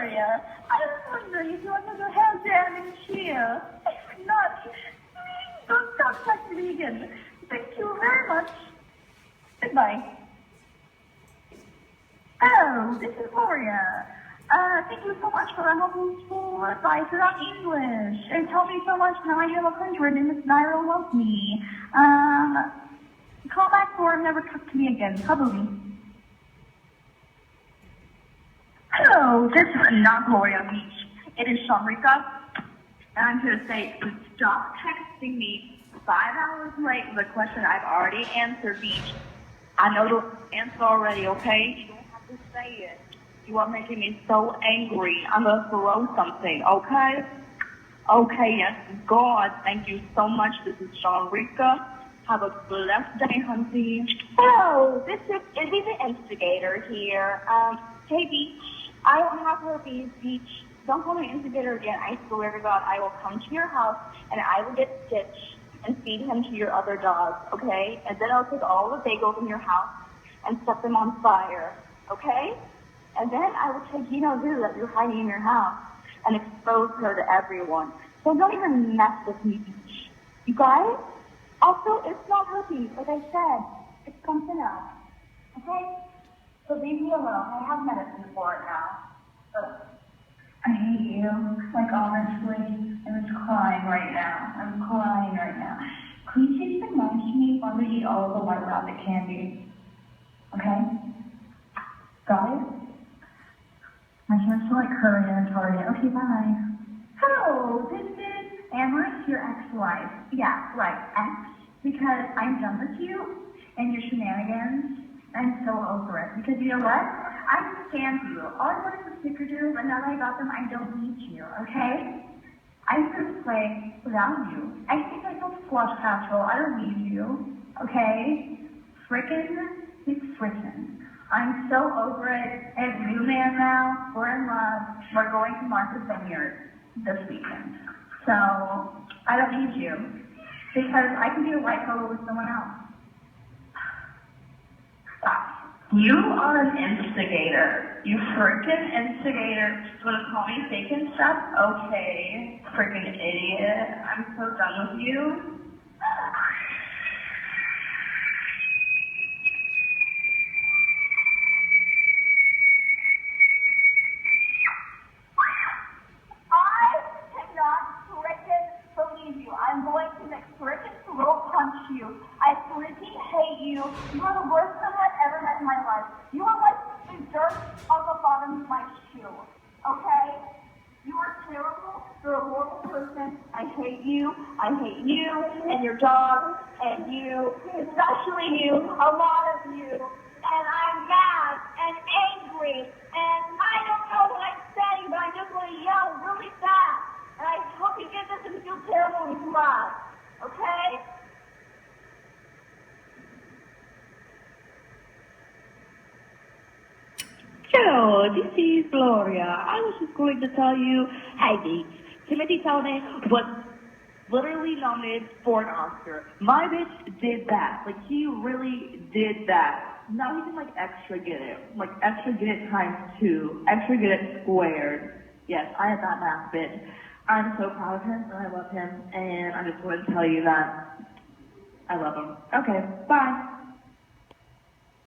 Gloria. I was wondering if you wanted to have jam and cheer. If not, please don't contact me again. Thank you very much. Goodbye. Oh, this is Gloria. Thank you so much for the helpful advice about English. It helped me so much now I have 100 and Miss Naira loves me. Call back or never talk to me again, probably. Hello, this is not Gloria Beach. It is Shamrika. And I'm here to say, stop texting me 5 hours late with a question I've already answered, Beach. I know the answer already, okay? You don't have to say it. You are making me so angry. I'm going to throw something, okay? Okay, yes, God, thank you so much. This is Shamrika. Have a blessed day, hunty. Hello, this is Izzy the Instigator here. Hey, Beach. I don't have her Beach. Don't call me Instigator again. I swear to God, I will come to your house and I will get Stitch and feed him to your other dogs, okay? And then I'll take all the bagels in your house and set them on fire, okay? And then I will take Gino Zoo that you're hiding in your house and expose her to everyone. So don't even mess with me, Beach. You guys? Also, it's not herpes, like I said. It's something else. Okay? So leave me alone. I have medicine for it now. Ugh. I hate you. Like, honestly, I'm just crying right now. I'm crying right now. Please just be nice to me while we eat all of the White Rabbit candy. Okay? Got it? My hands feel like curry in a target. Okay, bye. Hello, this is Amherst, your ex-wife. Yeah, right, ex. Because I'm done with you and your shenanigans. I'm so over it. Because you know what? I stand you. All I wanted was snickerdoodles, and now that I got them, I don't need you, okay? I'm going to play without you. I think myself Flush Patrol. I don't need you, okay? Frickin', it's frickin'. I'm so over it. I have a new man now. We're in love. We're going to Martha's Vineyard this weekend. So, I don't need you. Because I can be a white polo with someone else. Stop. You are an instigator. You frickin' instigator. You wanna call me fake and stuff? Okay. Frickin' idiot. I'm so done with you. I cannot frickin' believe you. I'm going to make frickin' throat punch you. I frickin' hate you. You are the worst person I've ever met in my life. You are like the dirt on the bottom of my shoe. Okay? You are terrible. You're a horrible person. I hate you. I hate you and your dog and you, especially you, a lot of you. And I'm mad and angry and I don't know what I'm saying, but I'm just going to yell really fast. And I hope you get this and feel terrible and cry. Okay? Hello, this is Gloria. I was just going to tell you, hey, Beach, Timothy Chalamet was literally nominated for an Oscar. My bitch did that. Like, he really did that. Now he can, like, extra get it. Like, extra get it times 2. Extra get it squared. Yes, I am that math bitch. I'm so proud of him, and I love him, and I just wanted to tell you that I love him. Okay, bye.